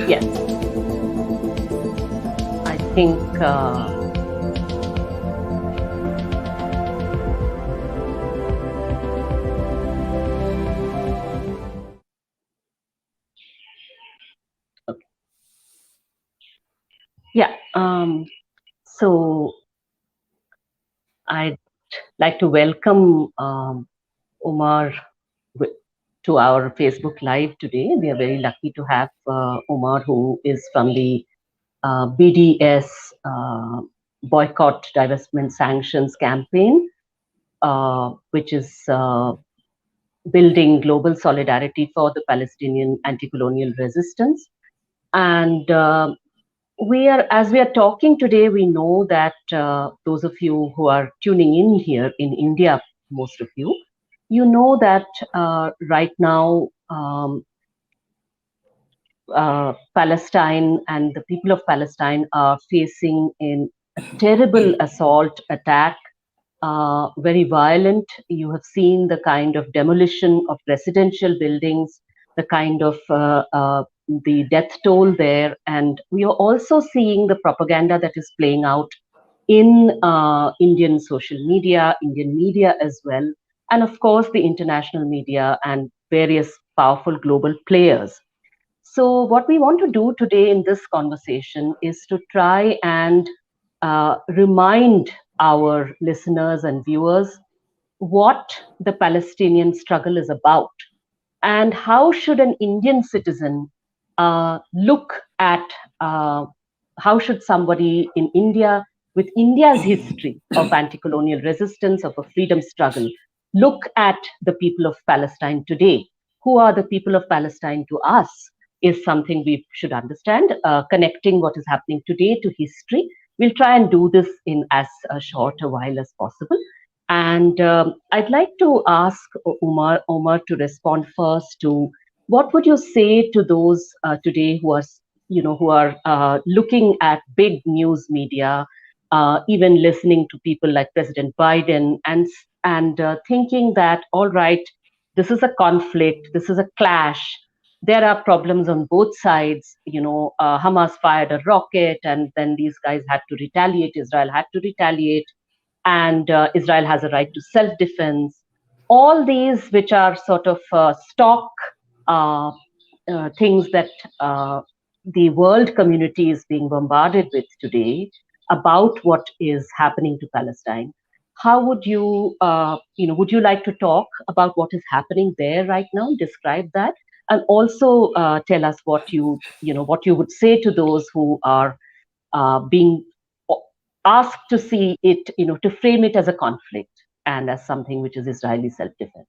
Yes, I think okay. Yeah. So I'd like to welcome Omar to our Facebook Live today. We are very lucky to have Omar, who is from the BDS Boycott, Divestment, Sanctions campaign, which is building global solidarity for the Palestinian anti-colonial resistance. And as we are talking today, we know that those of you who are tuning in here in India, most of you, you know that right now Palestine and the people of Palestine are facing a terrible assault attack, very violent. You have seen the kind of demolition of residential buildings, the kind of the death toll there, and we are also seeing the propaganda that is playing out in Indian social media, Indian media as well, and of course the international media and various powerful global players. So, what we want to do today in this conversation is to try and remind our listeners and viewers what the Palestinian struggle is about and how should an Indian citizen look at how should somebody in India with India's history of anti-colonial resistance, of a freedom struggle, look at the people of Palestine today. Who are the people of Palestine to us is something we should understand, connecting what is happening today to history. We'll try and do this in as short a while as possible. And I'd like to ask Omar to respond first to what would you say to those today who are looking at big news media, even listening to people like President Biden and thinking that, all right, this is a conflict, this is a clash. There are problems on both sides. Hamas fired a rocket, and then these guys had to retaliate. Israel had to retaliate, and Israel has a right to self-defense. All these, which are sort of stock things that the world community is being bombarded with today about what is happening to Palestine. How would would you like to talk about what is happening there right now? Describe that, and also tell us what you would say to those who are being asked to see it, to frame it as a conflict and as something which is Israeli self-defense.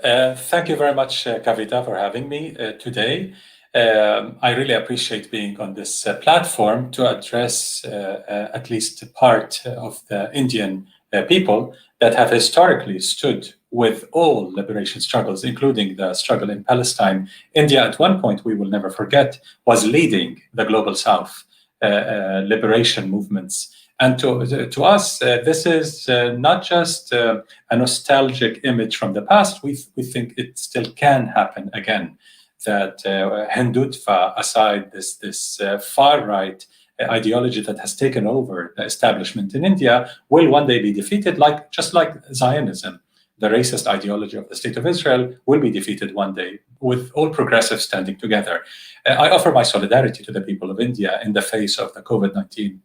Thank you very much, Kavita, for having me today. I really appreciate being on this platform to address at least part of the Indian people that have historically stood with all liberation struggles, including the struggle in Palestine. India, at one point, we will never forget, was leading the Global South liberation movements. And to us, this is not just a nostalgic image from the past. We think it still can happen again. That Hindutva, aside this far-right ideology that has taken over the establishment in India, will one day be defeated, just like Zionism. The racist ideology of the State of Israel will be defeated one day, with all progressives standing together. I offer my solidarity to the people of India in the face of the COVID-19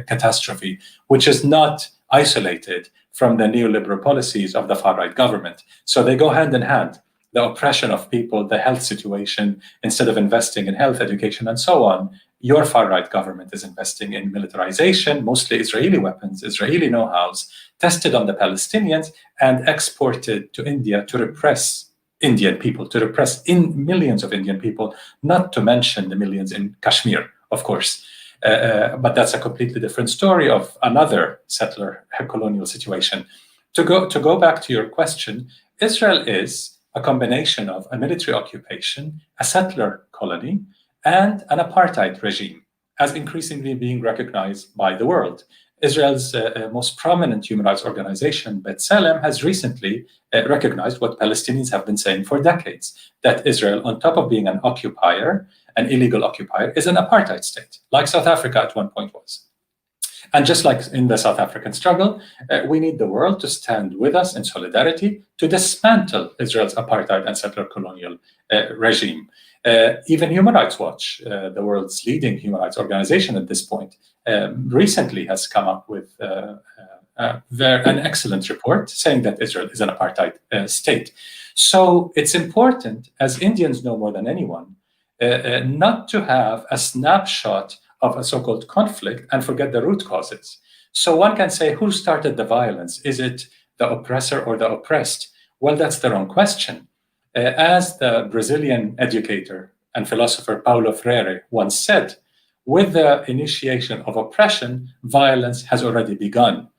catastrophe, which is not isolated from the neoliberal policies of the far-right government. So they go hand in hand. The oppression of people, the health situation, instead of investing in health, education, and so on, your far-right government is investing in militarization, mostly Israeli weapons, Israeli know-hows, tested on the Palestinians and exported to India to repress Indian people, to repress millions of Indian people, not to mention the millions in Kashmir, of course. But that's a completely different story of another settler colonial situation. To go back to your question, Israel is a combination of a military occupation, a settler colony, and an apartheid regime, as increasingly being recognized by the world. Israel's most prominent human rights organization, B'Tselem, has recently recognized what Palestinians have been saying for decades, that Israel, on top of being an occupier, an illegal occupier, is an apartheid state, like South Africa at one point was. And just like in the South African struggle, we need the world to stand with us in solidarity to dismantle Israel's apartheid and settler colonial regime. Even Human Rights Watch, the world's leading human rights organization at this point, recently has come up with an excellent report saying that Israel is an apartheid state. So it's important, as Indians know more than anyone, not to have a snapshot of a so-called conflict and forget the root causes. So one can say, who started the violence? Is it the oppressor or the oppressed? Well, that's the wrong question. As the Brazilian educator and philosopher Paulo Freire once said, with the initiation of oppression, violence has already begun.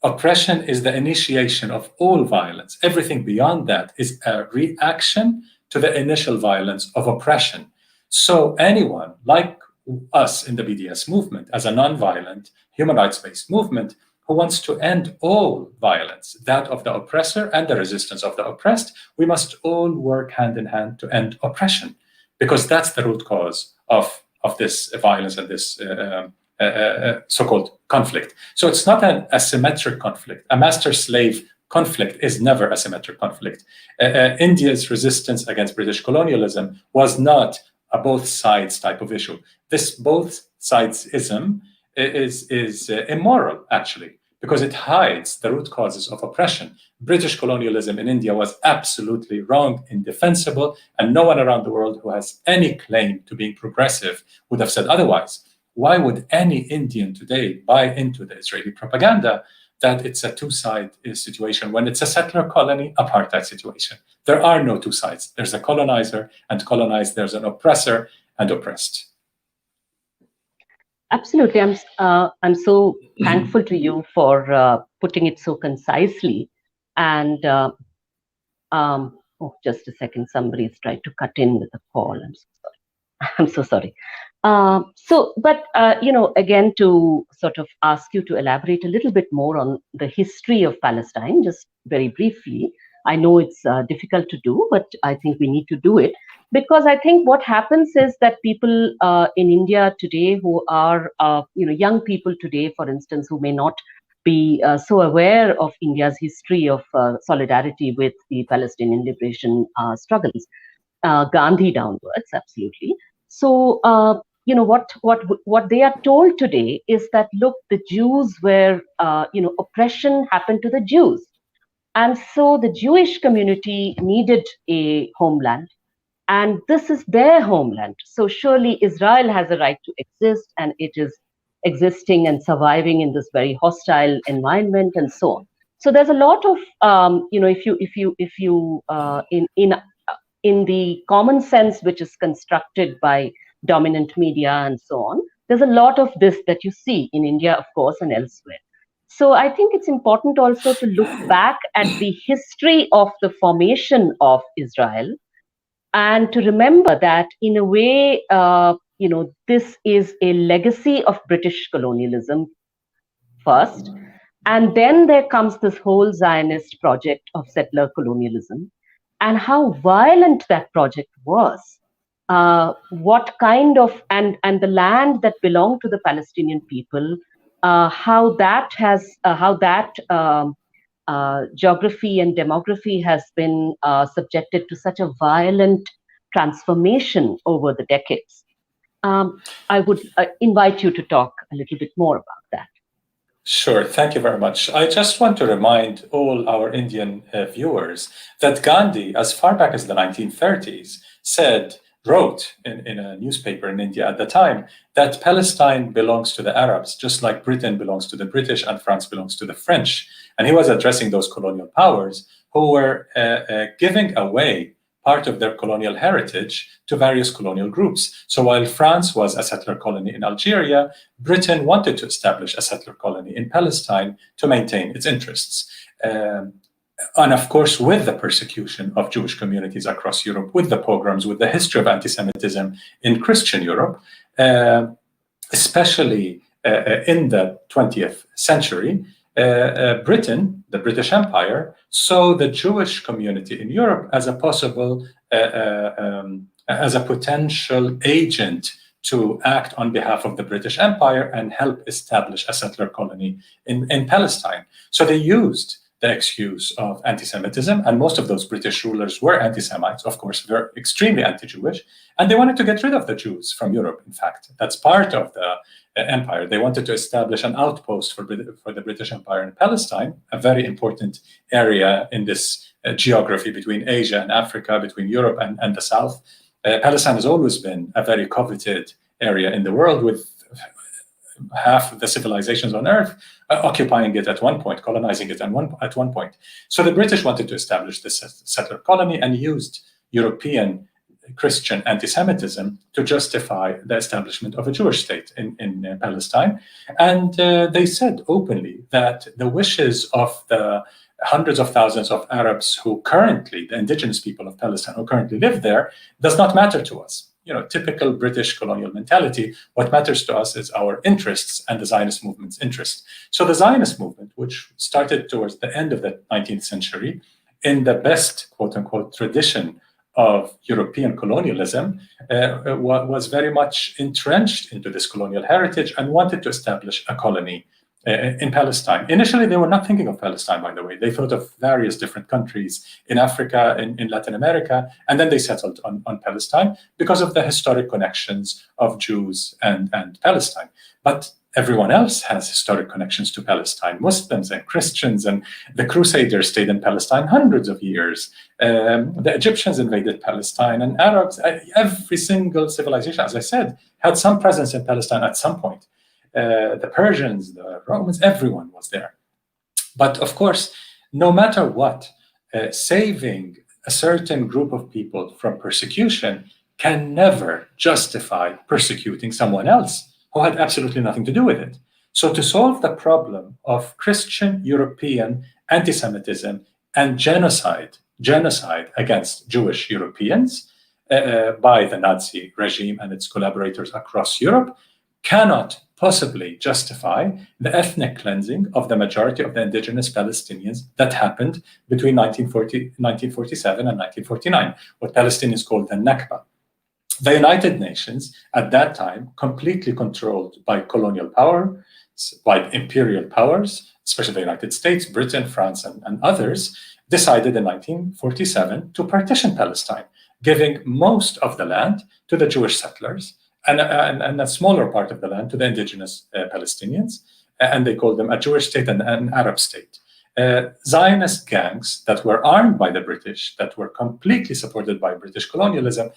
Oppression is the initiation of all violence. Everything beyond that is a reaction to the initial violence of oppression. So anyone like us in the BDS movement, as a non-violent, human rights-based movement, who wants to end all violence, that of the oppressor and the resistance of the oppressed, we must all work hand in hand to end oppression, because that's the root cause of this violence and this so-called conflict. So it's not an asymmetric conflict. A master-slave conflict is never a symmetric conflict. India's resistance against British colonialism was not a both sides type of issue. This both sidesism is immoral, actually, because it hides the root causes of oppression. British colonialism in India was absolutely wrong, indefensible, and no one around the world who has any claim to being progressive would have said otherwise. Why would any Indian today buy into the Israeli propaganda that it's a two-side situation when it's a settler colony apartheid situation? There are no two sides. There's a colonizer and colonized. There's an oppressor and oppressed. Absolutely. I'm so thankful to you for putting it so concisely. And just a second, somebody's tried to cut in with a call. I'm so sorry. I'm so sorry. Again, to sort of ask you to elaborate a little bit more on the history of Palestine, just very briefly. I know it's difficult to do, but I think we need to do it, because I think what happens is that people in India today who are, young people today, for instance, who may not be so aware of India's history of solidarity with the Palestinian liberation struggles, Gandhi downwards, absolutely. So, what they are told today is that, look, the Jews were, oppression happened to the Jews. And so the Jewish community needed a homeland, and this is their homeland. So surely Israel has a right to exist, and it is existing and surviving in this very hostile environment, and so on. So there's a lot of, in the common sense which is constructed by dominant media and so on, there's a lot of this that you see in India, of course, and elsewhere. So I think it's important also to look back at the history of the formation of Israel, and to remember that in a way, this is a legacy of British colonialism first. And then there comes this whole Zionist project of settler colonialism, and how violent that project was. What kind of, and the land that belonged to the Palestinian people, how that geography and demography has been subjected to such a violent transformation over the decades. I would invite you to talk a little bit more about that. Sure, thank you very much. I just want to remind all our Indian viewers that Gandhi, as far back as the 1930s, wrote in a newspaper in India at the time that Palestine belongs to the Arabs, just like Britain belongs to the British and France belongs to the French. And he was addressing those colonial powers who were giving away part of their colonial heritage to various colonial groups. So while France was a settler colony in Algeria, Britain wanted to establish a settler colony in Palestine to maintain its interests. And of course, with the persecution of Jewish communities across Europe, with the pogroms, with the history of anti-Semitism in Christian Europe, especially in the 20th century, Britain, the British Empire, saw the Jewish community in Europe as a possible, as a potential agent to act on behalf of the British Empire and help establish a settler colony in Palestine. So they used the excuse of anti-Semitism, and most of those British rulers were anti-Semites, of course, they're extremely anti-Jewish, and they wanted to get rid of the Jews from Europe, in fact. That's part of the empire. They wanted to establish an outpost for the British Empire in Palestine, a very important area in this geography between Asia and Africa, between Europe and the South. Palestine has always been a very coveted area in the world, with half of the civilizations on Earth occupying it at one point, colonizing it at one point. So the British wanted to establish this settler colony and used European Christian anti-Semitism to justify the establishment of a Jewish state in Palestine. And they said openly that the wishes of the hundreds of thousands of Arabs who currently, the indigenous people of Palestine who currently live there, does not matter to us. You know, typical British colonial mentality. What matters to us is our interests and the Zionist movement's interests. So the Zionist movement, which started towards the end of the 19th century, in the best, quote unquote, tradition of European colonialism, was very much entrenched into this colonial heritage and wanted to establish a colony in Palestine. Initially, they were not thinking of Palestine, by the way. They thought of various different countries in Africa, in Latin America, and then they settled on Palestine because of the historic connections of Jews and Palestine. But everyone else has historic connections to Palestine. Muslims and Christians and the Crusaders stayed in Palestine hundreds of years. The Egyptians invaded Palestine, and Arabs, every single civilization, as I said, had some presence in Palestine at some point. The Persians, the Romans, everyone was there. But of course, no matter what, saving a certain group of people from persecution can never justify persecuting someone else who had absolutely nothing to do with it. So to solve the problem of Christian European anti-Semitism and genocide against Jewish Europeans by the Nazi regime and its collaborators across Europe cannot possibly justify the ethnic cleansing of the majority of the indigenous Palestinians that happened between 1947 and 1949, what Palestinians called the Nakba. The United Nations at that time, completely controlled by colonial power, by imperial powers, especially the United States, Britain, France, and others, decided in 1947 to partition Palestine, giving most of the land to the Jewish settlers and a smaller part of the land to the indigenous Palestinians, and they called them a Jewish state and an Arab state. Zionist gangs that were armed by the British, that were completely supported by British colonialism,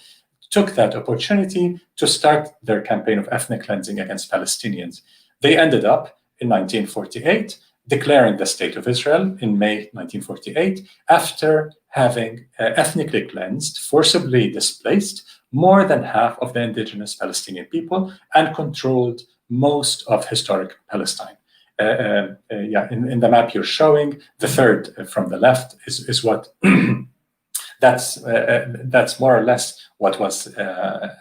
took that opportunity to start their campaign of ethnic cleansing against Palestinians. They ended up in 1948 declaring the State of Israel in May 1948 after having ethnically cleansed, forcibly displaced more than half of the indigenous Palestinian people and controlled most of historic Palestine. In the map you're showing, the third from the left is what that's more or less what was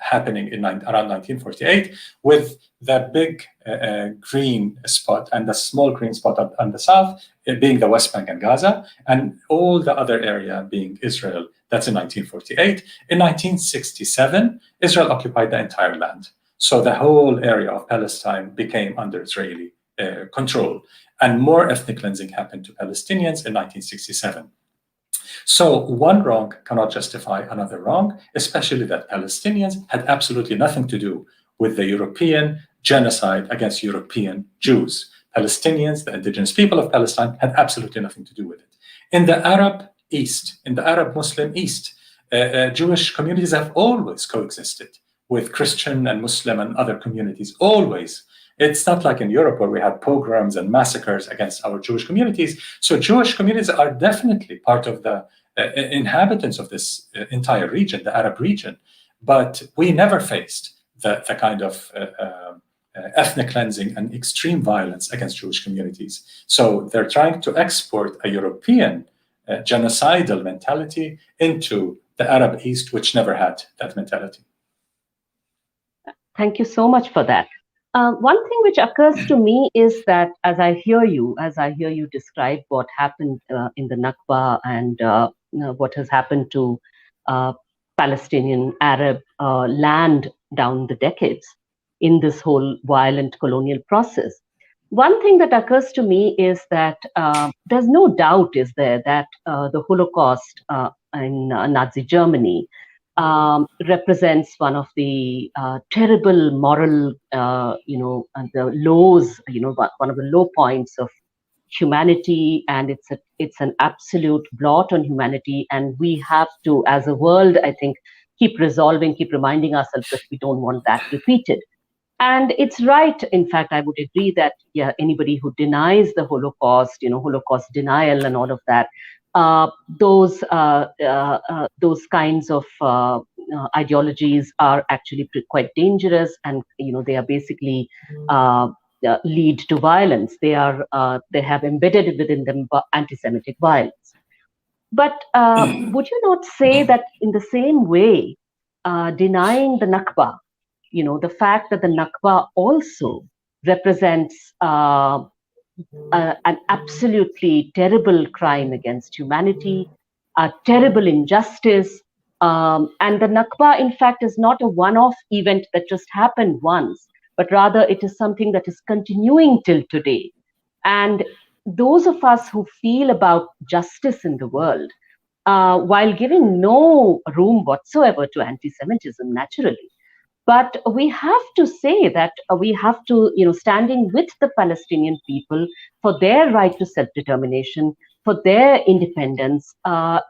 happening around 1948, with the big green spot and the small green spot on the south being the West Bank and Gaza, and all the other area being Israel. That's in 1948. In 1967, Israel occupied the entire land. So the whole area of Palestine became under Israeli control, and more ethnic cleansing happened to Palestinians in 1967. So one wrong cannot justify another wrong, especially that Palestinians had absolutely nothing to do with the European genocide against European Jews. Palestinians, the indigenous people of Palestine, had absolutely nothing to do with it. In the Arab East, in the Arab Muslim East, Jewish communities have always coexisted with Christian and Muslim and other communities, always. It's not like in Europe where we had pogroms and massacres against our Jewish communities. So Jewish communities are definitely part of the inhabitants of this entire region, the Arab region. But we never faced the kind of ethnic cleansing and extreme violence against Jewish communities. So they're trying to export a European genocidal mentality into the Arab East, which never had that mentality. Thank you so much for that. One thing which occurs to me is that as I hear you describe what happened in the Nakba and what has happened to Palestinian Arab land down the decades in this whole violent colonial process. One thing that occurs to me is that there's no doubt, is there, that the Holocaust in Nazi Germany represents one of the terrible moral, the lows, one of the low points of humanity, and it's an absolute blot on humanity. And we have to, as a world, I think, keep reminding ourselves that we don't want that repeated. And it's right. In fact, I would agree that anybody who denies the Holocaust, Holocaust denial and all of that, those kinds of ideologies are actually quite dangerous, and they are basically lead to violence. They have embedded within them anti-Semitic violence. But would you not say that in the same way, denying the Nakba, the fact that the Nakba also represents an absolutely terrible crime against humanity, a terrible injustice, and the Nakba, in fact, is not a one-off event that just happened once, but rather it is something that is continuing till today. And those of us who feel about justice in the world, while giving no room whatsoever to anti-Semitism, naturally, but we have to say that we have to, standing with the Palestinian people for their right to self-determination, for their independence,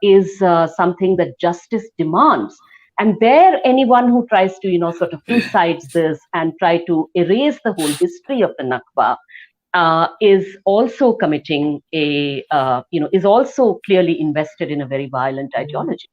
is something that justice demands. And there, anyone who tries to, sort of two-sides this and try to erase the whole history of the Nakba is also committing is also clearly invested in a very violent ideology.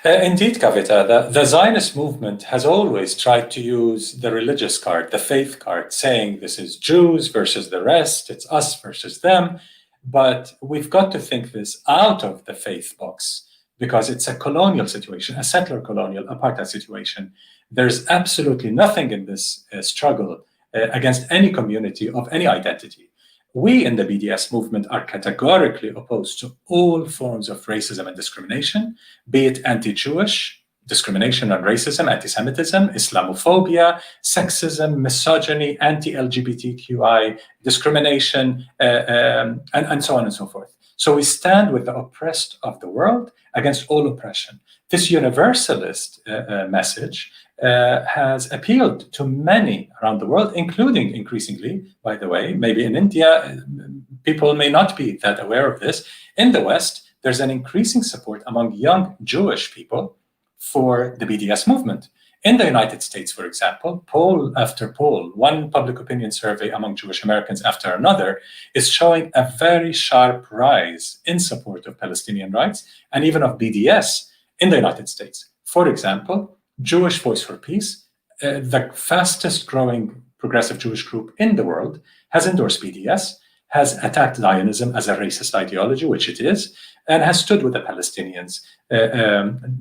Indeed, Kavita, the Zionist movement has always tried to use the religious card, the faith card, saying this is Jews versus the rest, it's us versus them. But we've got to think this out of the faith box, because it's a colonial situation, a settler colonial apartheid situation. There's absolutely nothing in this struggle against any community of any identity. We in the BDS movement are categorically opposed to all forms of racism and discrimination, be it anti-Jewish discrimination and racism, anti-Semitism, Islamophobia, sexism, misogyny, anti-LGBTQI discrimination, and so on and so forth. So we stand with the oppressed of the world against all oppression. This universalist message has appealed to many around the world, including increasingly, by the way, maybe in India, people may not be that aware of this. In the West, there's an increasing support among young Jewish people for the BDS movement. In the United States, for example, poll after poll, one public opinion survey among Jewish Americans after another is showing a very sharp rise in support of Palestinian rights and even of BDS in the United States. For example, Jewish Voice for Peace, the fastest growing progressive Jewish group in the world, has endorsed BDS, has attacked Zionism as a racist ideology, which it is, and has stood with the Palestinians.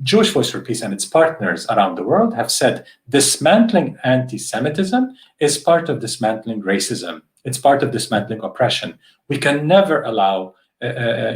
Jewish Voice for Peace and its partners around the world have said dismantling anti-Semitism is part of dismantling racism. It's part of dismantling oppression. We can never allow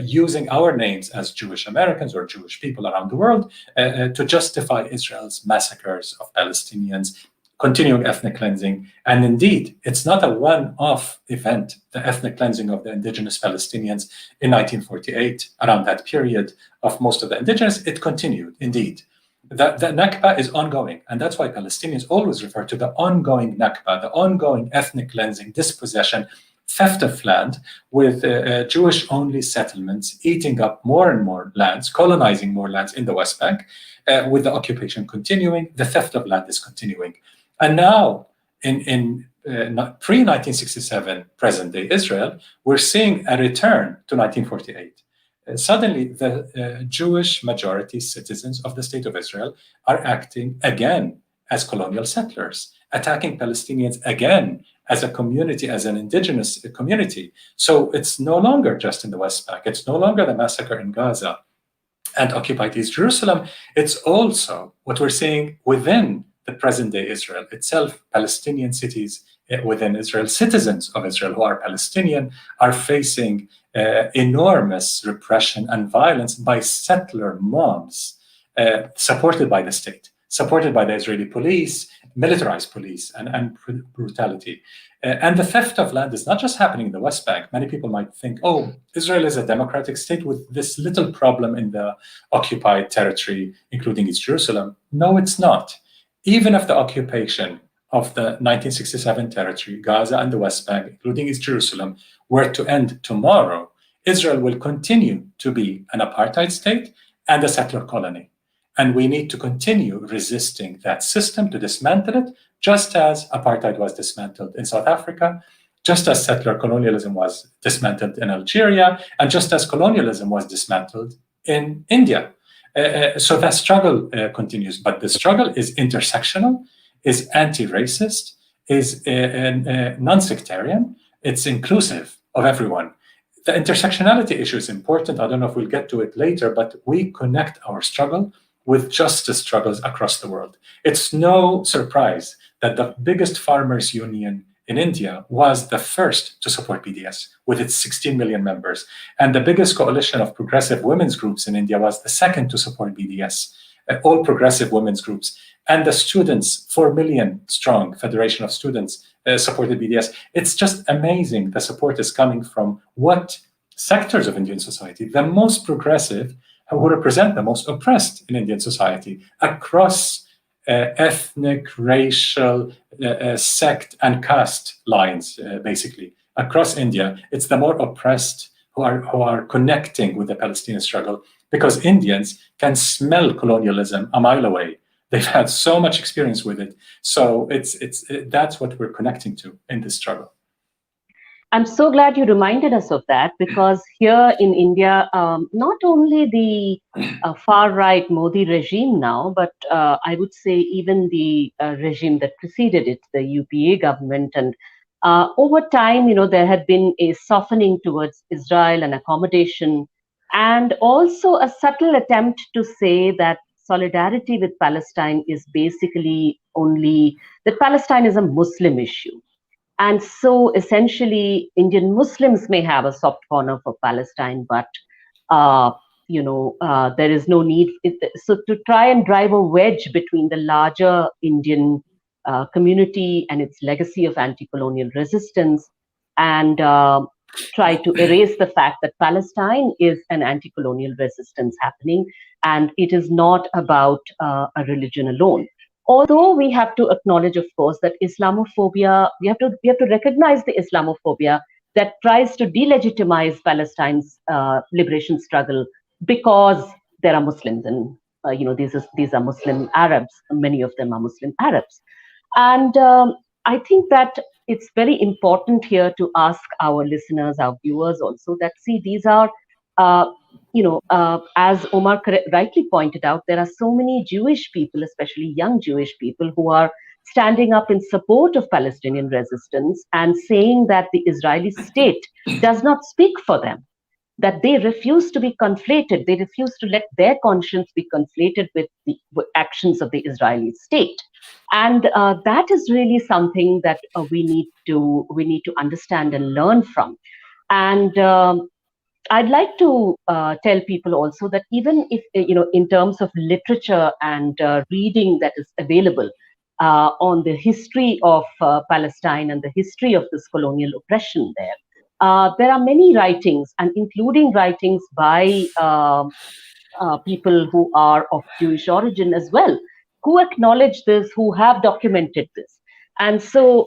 using our names as Jewish Americans or Jewish people around the world to justify Israel's massacres of Palestinians, continuing ethnic cleansing. And indeed, it's not a one-off event, the ethnic cleansing of the indigenous Palestinians in 1948, around that period of most of the indigenous, it continued, indeed. The Nakba is ongoing, and that's why Palestinians always refer to the ongoing Nakba, the ongoing ethnic cleansing, dispossession, theft of land, with Jewish-only settlements eating up more and more lands, colonizing more lands in the West Bank, with the occupation continuing, the theft of land is continuing. And now, in pre-1967 present-day Israel, we're seeing a return to 1948. suddenly the Jewish majority citizens of the State of Israel are acting again as colonial settlers, attacking Palestinians again as a community, as an indigenous community. So it's no longer just in the West Bank, it's no longer the massacre in Gaza and occupied East Jerusalem, it's also what we're seeing within the present day Israel itself. Palestinian cities within Israel, citizens of Israel who are Palestinian, are facing enormous repression and violence by settler mobs supported by the state, supported by the Israeli police, militarized police, and brutality. And the theft of land is not just happening in the West Bank. Many people might think, oh, Israel is a democratic state with this little problem in the occupied territory, including East Jerusalem. No, it's not. Even if the occupation of the 1967 territory, Gaza and the West Bank, including East Jerusalem, were to end tomorrow, Israel will continue to be an apartheid state and a settler colony. And we need to continue resisting that system to dismantle it, just as apartheid was dismantled in South Africa, just as settler colonialism was dismantled in Algeria, and just as colonialism was dismantled in India. So that struggle continues, but the struggle is intersectional, is anti-racist, is non-sectarian, it's inclusive of everyone. The intersectionality issue is important. I don't know if we'll get to it later, but we connect our struggle with justice struggles across the world. It's no surprise that the biggest farmers' union in India was the first to support BDS with its 16 million members. And the biggest coalition of progressive women's groups in India was the second to support BDS, all progressive women's groups. And the students, 4 million strong Federation of Students supported BDS. It's just amazing. The support is coming from what sectors of Indian society, the most progressive, who represent the most oppressed in Indian society across ethnic, racial, sect, and caste lines, basically. Across India, it's the more oppressed who are connecting with the Palestinian struggle, because Indians can smell colonialism a mile away. They've had so much experience with it. So that's what we're connecting to in this struggle. I'm so glad you reminded us of that, because here in India, not only the far-right Modi regime now, but I would say even the regime that preceded it, the UPA government, and over time, there had been a softening towards Israel and accommodation, and also a subtle attempt to say that solidarity with Palestine is basically only that Palestine is a Muslim issue. And so essentially, Indian Muslims may have a soft corner for Palestine, but there is no need. So to try and drive a wedge between the larger Indian community and its legacy of anti-colonial resistance, and try to erase the fact that Palestine is an anti-colonial resistance happening, and it is not about a religion alone. Although we have to acknowledge, of course, that Islamophobia, we have to recognize the Islamophobia that tries to delegitimize Palestine's liberation struggle because there are Muslims, and these are Muslim Arabs. Many of them are Muslim Arabs, and I think that it's very important here to ask our listeners, our viewers, also that these are. As Omar rightly pointed out, there are so many Jewish people, especially young Jewish people, who are standing up in support of Palestinian resistance and saying that the Israeli state does not speak for them, that they refuse to be conflated. They refuse to let their conscience be conflated with the actions of the Israeli state. And that is really something that we need to understand and learn from. And I'd like to tell people also that even if, in terms of literature and reading that is available on the history of Palestine and the history of this colonial oppression there are many writings, and including writings by people who are of Jewish origin as well, who acknowledge this, who have documented this. And so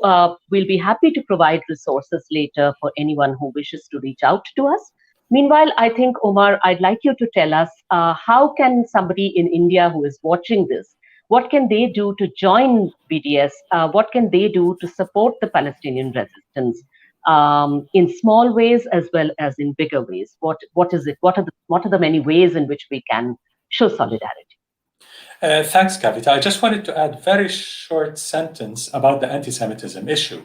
we'll be happy to provide resources later for anyone who wishes to reach out to us. Meanwhile, I think, Omar, I'd like you to tell us how can somebody in India who is watching this, what can they do to join BDS? What can they do to support the Palestinian resistance? in small ways as well as in bigger ways? What is it? What are the many ways in which we can show solidarity? Thanks, Kavita. I just wanted to add a very short sentence about the anti-Semitism issue.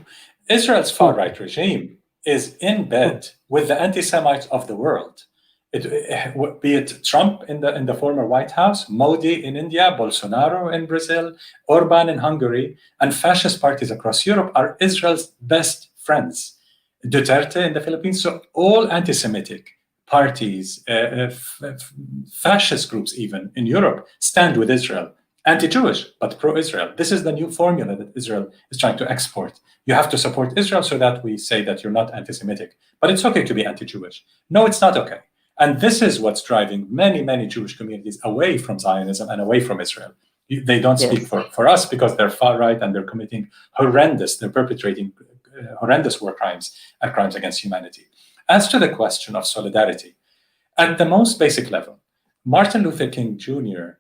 Israel's far-right regime is in bed with the anti-Semites of the world. Be it Trump in the former White House, Modi in India, Bolsonaro in Brazil, Orban in Hungary, and fascist parties across Europe are Israel's best friends. Duterte in the Philippines. So all anti-Semitic parties, fascist groups even in Europe, stand with Israel. Anti-Jewish, but pro-Israel. This is the new formula that Israel is trying to export. You have to support Israel so that we say that you're not anti-Semitic. But it's okay to be anti-Jewish. No, it's not okay. And this is what's driving many, many Jewish communities away from Zionism and away from Israel. They don't speak for us because they're far right and they're committing they're perpetrating horrendous war crimes and crimes against humanity. As to the question of solidarity, at the most basic level, Martin Luther King Jr.,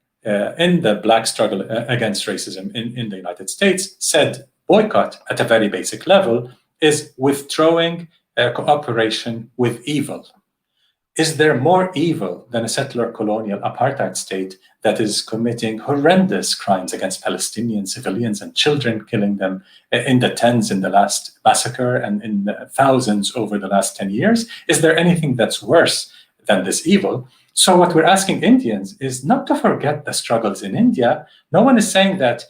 in the Black struggle against racism in the United States, said boycott at a very basic level is withdrawing cooperation with evil. Is there more evil than a settler colonial apartheid state that is committing horrendous crimes against Palestinian civilians and children, killing them in the tens in the last massacre and in the thousands over the last 10 years? Is there anything that's worse than this evil? So what we're asking Indians is not to forget the struggles in India. No one is saying that.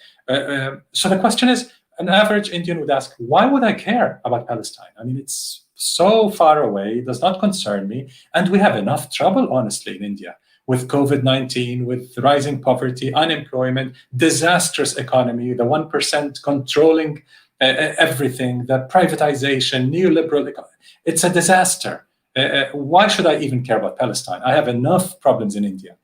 So the question is, an average Indian would ask, why would I care about Palestine? I mean, it's so far away, does not concern me. And we have enough trouble, honestly, in India, with COVID-19, with rising poverty, unemployment, disastrous economy, the 1% controlling everything, the privatization, neoliberal economy. It's a disaster. Why should I even care about Palestine? I have enough problems in India.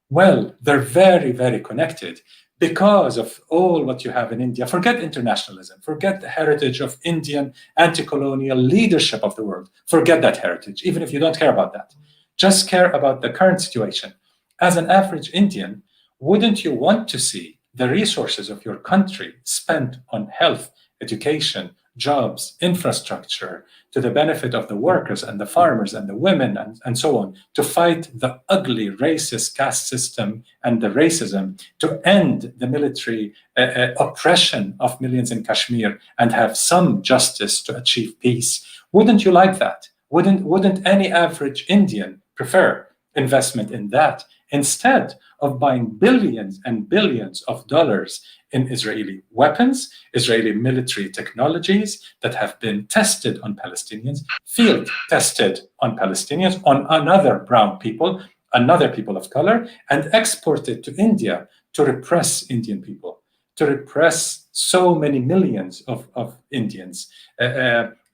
Well, they're very, very connected. Because of all what you have in India, forget internationalism, forget the heritage of Indian anti-colonial leadership of the world. Forget that heritage, even if you don't care about that. Just care about the current situation. As an average Indian, wouldn't you want to see the resources of your country spent on health, education, jobs, infrastructure, to the benefit of the workers and the farmers and the women and so on, to fight the ugly racist caste system and the racism, to end the military oppression of millions in Kashmir and have some justice to achieve peace? Wouldn't you like that? Wouldn't any average Indian prefer investment in that instead of buying billions and billions of dollars in Israeli weapons, Israeli military technologies that have been tested on Palestinians, field tested on Palestinians, on another brown people, another people of color, and exported to India to repress Indian people, to repress so many millions of Indians?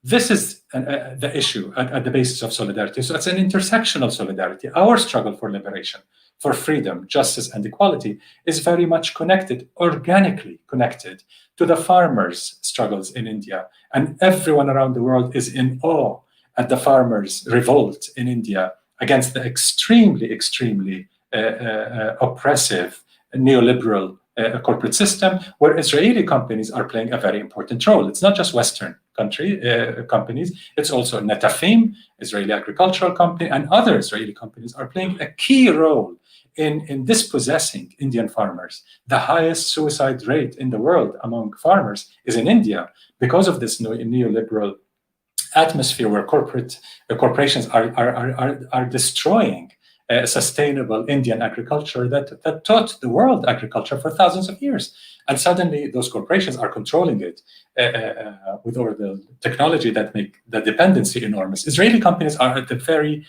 This is the issue at the basis of solidarity. So it's an intersectional solidarity. Our struggle for liberation, for freedom, justice, and equality is very much connected, organically connected, to the farmers' struggles in India. And everyone around the world is in awe at the farmers' revolt in India against the extremely, extremely oppressive neoliberal corporate system, where Israeli companies are playing a very important role. It's not just Western companies, it's also Netafim, Israeli agricultural company, and other Israeli companies are playing a key role in dispossessing Indian farmers. The highest suicide rate in the world among farmers is in India because of this neoliberal atmosphere where corporations are destroying sustainable Indian agriculture that taught the world agriculture for thousands of years. And suddenly those corporations are controlling it with all the technology that make the dependency enormous. Israeli companies are at the very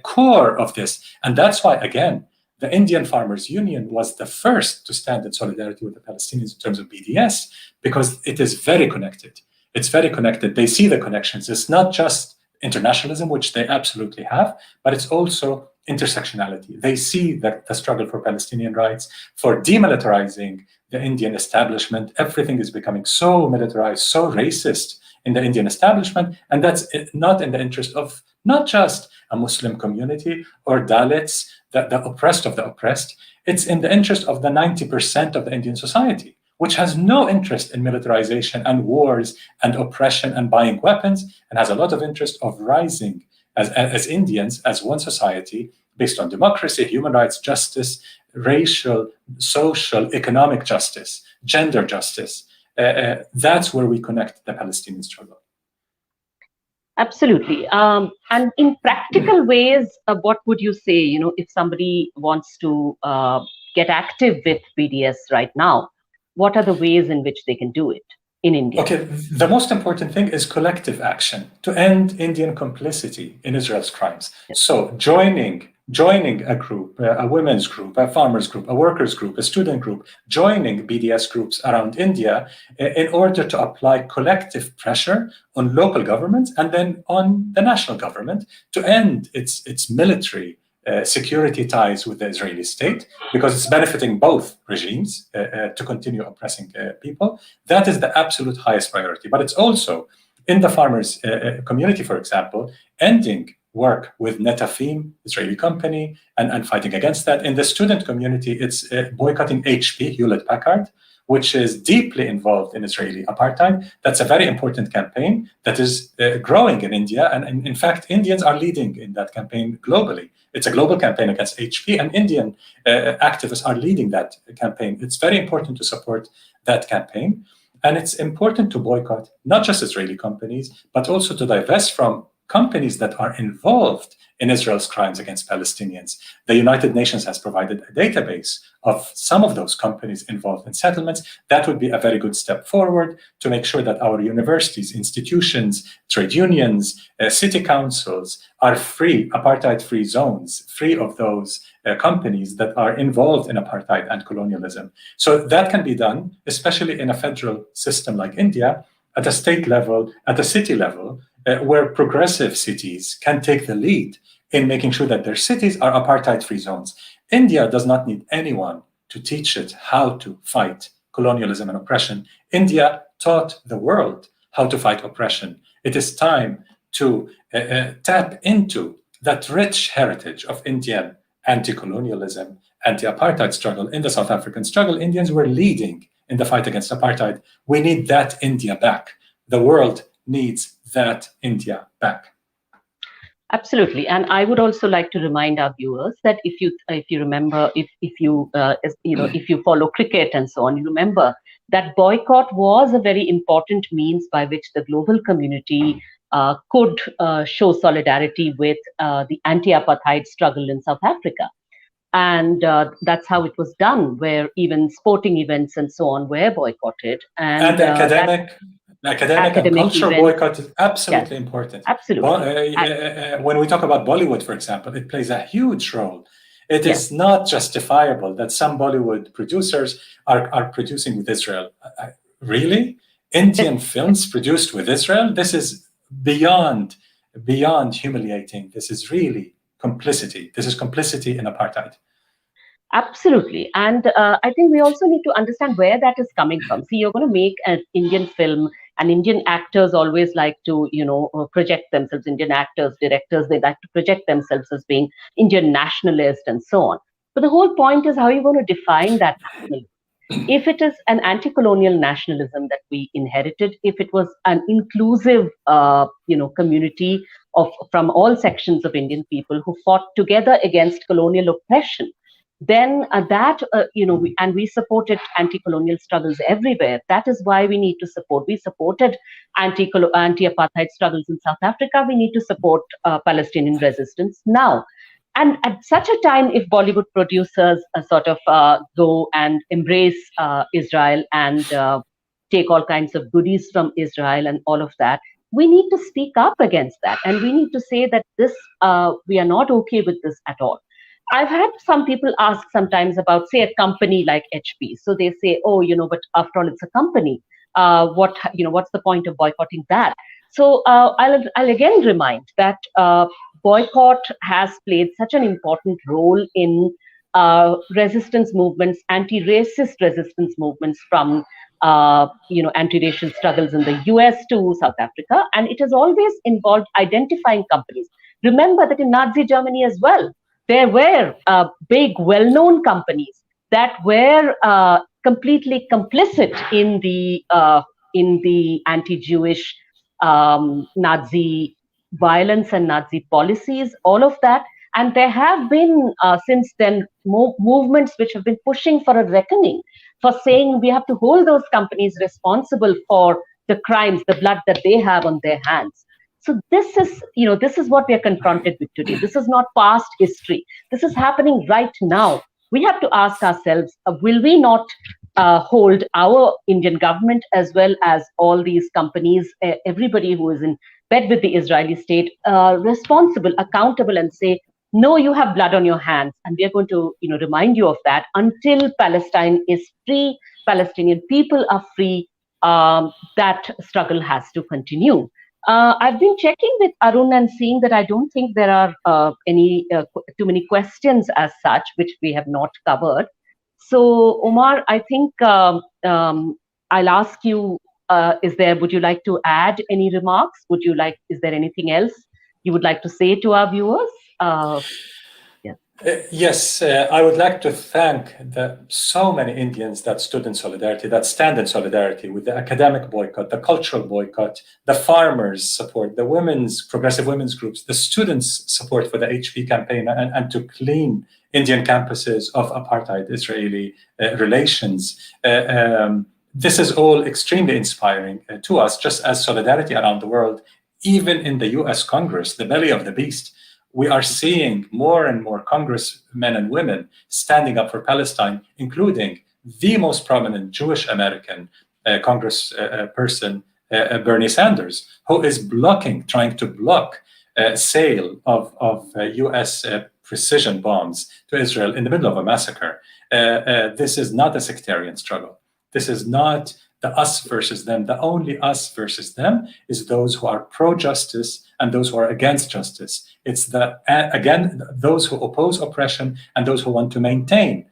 core of this. And that's why, again, the Indian Farmers Union was the first to stand in solidarity with the Palestinians in terms of BDS, because it is very connected. It's very connected. They see the connections. It's not just internationalism, which they absolutely have, but it's also intersectionality. They see that the struggle for Palestinian rights, for demilitarizing the Indian establishment. Everything is becoming so militarized, so racist in the Indian establishment, and that's not in the interest of not just a Muslim community or Dalits, the oppressed of the oppressed. It's in the interest of the 90% of the Indian society, which has no interest in militarization and wars and oppression and buying weapons, and has a lot of interest of rising as Indians, as one society, based on democracy, human rights, justice, racial, social, economic justice, gender justice. That's where we connect the Palestinian struggle. Absolutely. And in practical ways, what would you say, if somebody wants to get active with BDS right now, what are the ways in which they can do it in India? Okay, the most important thing is collective action to end Indian complicity in Israel's crimes. Yes. So joining a group, a women's group, a farmers group, a workers group, a student group, joining BDS groups around India in order to apply collective pressure on local governments and then on the national government to end its military security ties with the Israeli state, because it's benefiting both regimes to continue oppressing people. That is the absolute highest priority. But it's also in the farmers community, for example, ending work with Netafim, Israeli company, and fighting against that. In the student community, it's boycotting HP, Hewlett-Packard, which is deeply involved in Israeli apartheid. That's a very important campaign that is growing in India. And in fact, Indians are leading in that campaign globally. It's a global campaign against HP, and Indian activists are leading that campaign. It's very important to support that campaign. And it's important to boycott not just Israeli companies, but also to divest from companies that are involved in Israel's crimes against Palestinians. The United Nations has provided a database of some of those companies involved in settlements. That would be a very good step forward to make sure that our universities, institutions, trade unions, city councils are free, apartheid-free zones, free of those companies that are involved in apartheid and colonialism. So that can be done, especially in a federal system like India, at a state level, at a city level, where progressive cities can take the lead in making sure that their cities are apartheid-free zones. India does not need anyone to teach it how to fight colonialism and oppression. India taught the world how to fight oppression. It is time to tap into that rich heritage of Indian anti-colonialism, anti-apartheid struggle. In the South African struggle, Indians were leading in the fight against apartheid. We need that India back. The world needs that India back. Absolutely, and I would also like to remind our viewers that if you remember, if you follow cricket and so on, you remember that boycott was a very important means by which the global community could show solidarity with the anti-apartheid struggle in South Africa. And that's how it was done, where even sporting events and so on were boycotted. And academic and cultural boycott is absolutely important. Absolutely. When we talk about Bollywood, for example, it plays a huge role. It is not justifiable that some Bollywood producers are producing with Israel. Really? Indian films produced with Israel? This is beyond humiliating. This is really complicity. This is complicity in apartheid. Absolutely. And I think we also need to understand where that is coming from. See, you're going to make an Indian film, and Indian actors always like to, project themselves, Indian actors, directors, they like to project themselves as being Indian nationalist and so on. But the whole point is how you're going to define that nationalism. If it is an anti-colonial nationalism that we inherited, if it was an inclusive, community from all sections of Indian people who fought together against colonial oppression, then we supported anti-colonial struggles everywhere. That is why we need to support. We supported anti-apartheid struggles in South Africa. We need to support Palestinian resistance now. And at such a time, if Bollywood producers go and embrace Israel and take all kinds of goodies from Israel and all of that, we need to speak up against that. And we need to say that we are not okay with this at all. I've had some people ask sometimes about, say, a company like HP. So they say, but after all, it's a company. What's the point of boycotting that? So I'll again remind that boycott has played such an important role in resistance movements, anti-racist resistance movements from anti-racial struggles in the US to South Africa, and it has always involved identifying companies. Remember that in Nazi Germany as well, there were big, well-known companies that were completely complicit in the anti-Jewish Nazi violence and Nazi policies, all of that. And there have been since then movements which have been pushing for a reckoning, for saying we have to hold those companies responsible for the crimes, the blood that they have on their hands. So this is what we are confronted with today. This is not past history. This is happening right now. We have to ask ourselves, will we not hold our Indian government as well as all these companies, everybody who is in bed with the Israeli state, responsible, accountable, and say, no, you have blood on your hands, and we are going to remind you of that until Palestine is free, Palestinian people are free. That struggle has to continue. I've been checking with Arun and seeing that I don't think there are too many questions as such, which we have not covered. So, Omar, I think I'll ask you, would you like to add any remarks? Is there anything else you would like to say to our viewers? Yes, I would like to thank so many Indians that stood in solidarity, that stand in solidarity with the academic boycott, the cultural boycott, the farmers' support, the progressive women's groups, the students' support for the HP campaign, and to clean Indian campuses of apartheid-Israeli relations. This is all extremely inspiring to us, just as solidarity around the world, even in the US Congress, the belly of the beast. We are seeing more and more congressmen and women standing up for Palestine, including the most prominent Jewish American congressperson, Bernie Sanders, who is trying to block sale of US precision bombs to Israel in the middle of a massacre. This is not a sectarian struggle. This is not the us versus them. The only us versus them is those who are pro-justice and those who are against justice. It's those who oppose oppression and those who want to maintain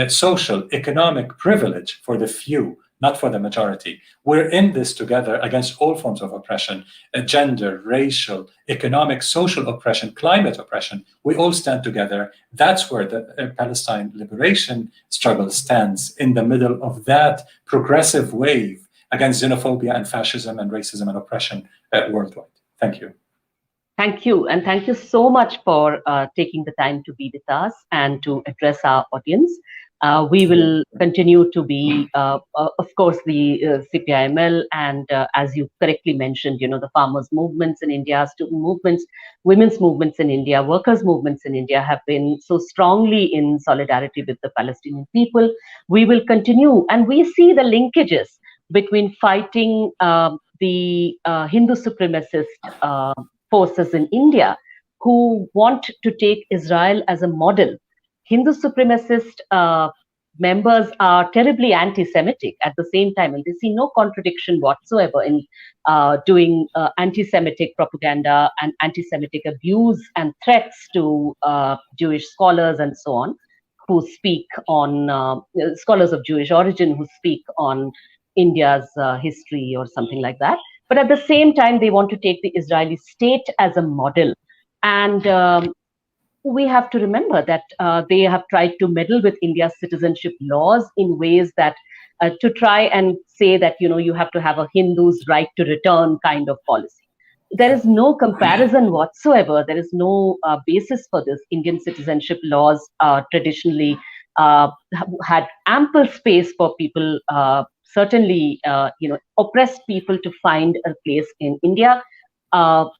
social, economic privilege for the few, not for the majority. We're in this together against all forms of oppression, gender, racial, economic, social oppression, climate oppression. We all stand together. That's where the Palestine liberation struggle stands, in the middle of that progressive wave against xenophobia and fascism and racism and oppression worldwide. Thank you. Thank you. And thank you so much for taking the time to be with us and to address our audience. We will continue to be, of course, the CPIML, and as you correctly mentioned, the farmers' movements in India, student movements, women's movements in India, workers' movements in India have been so strongly in solidarity with the Palestinian people. We will continue, and we see the linkages between fighting the Hindu supremacist forces in India who want to take Israel as a model. Hindu supremacist members are terribly anti-Semitic at the same time, and they see no contradiction whatsoever in doing anti-Semitic propaganda and anti-Semitic abuse and threats to Jewish scholars and so on, who speak on, scholars of Jewish origin who speak on India's history or something like that. But at the same time, they want to take the Israeli state as a model. And we have to remember that they have tried to meddle with India's citizenship laws in ways that to try and say that, you have to have a Hindu's right to return kind of policy. There is no comparison whatsoever. There is no basis for this. Indian citizenship laws traditionally had ample space for people, certainly, oppressed people to find a place in India,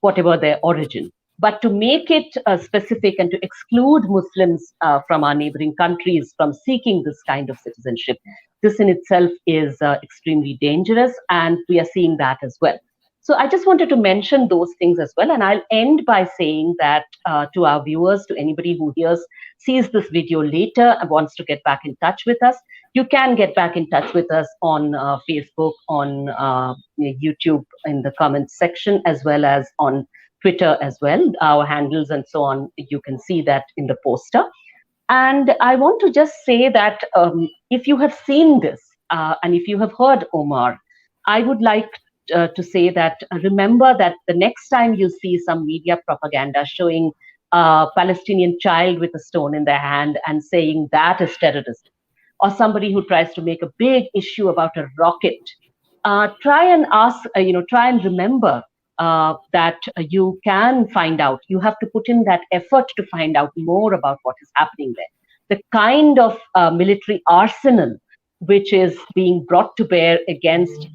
whatever their origin. But to make it specific and to exclude Muslims from our neighboring countries from seeking this kind of citizenship, this in itself is extremely dangerous, and we are seeing that as well. So I just wanted to mention those things as well, and I'll end by saying that to our viewers, to anybody who sees this video later and wants to get back in touch with us, you can get back in touch with us on Facebook, on YouTube in the comments section, as well as on Twitter as well, our handles and so on. You can see that in the poster. And I want to just say that if you have seen this and if you have heard Omar, I would like to say that remember that the next time you see some media propaganda showing a Palestinian child with a stone in their hand and saying that is terrorism, or somebody who tries to make a big issue about a rocket, try and ask, try and remember that you can find out. You have to put in that effort to find out more about what is happening there. The kind of military arsenal which is being brought to bear against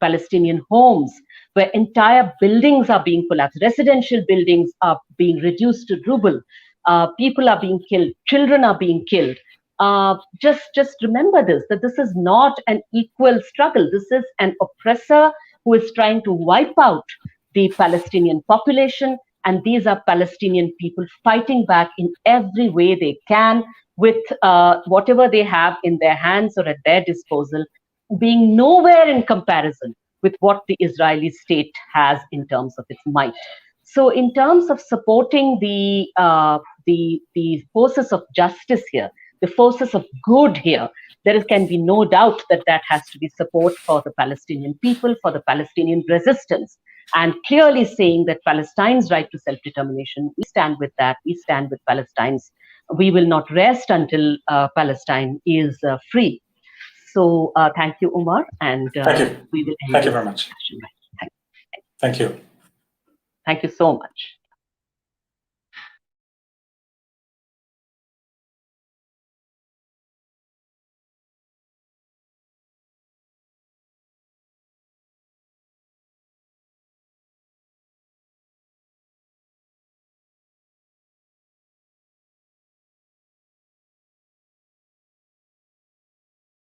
Palestinian homes, where entire buildings are being collapsed, residential buildings are being reduced to rubble, people are being killed, children are being killed. Just remember this, that this is not an equal struggle. This is an oppressor who is trying to wipe out the Palestinian population, and these are Palestinian people fighting back in every way they can, with whatever they have in their hands or at their disposal, being nowhere in comparison with what the Israeli state has in terms of its might. So in terms of supporting the forces of justice here, the forces of good here, there can be no doubt that that has to be support for the Palestinian people, for the Palestinian resistance, and clearly saying that Palestine's right to self-determination, we stand with that, we stand with Palestine's. We will not rest until Palestine is free. So thank you, Omar, and thank you. We will end Thank you very much. Thank you. Thank you. Thank you so much.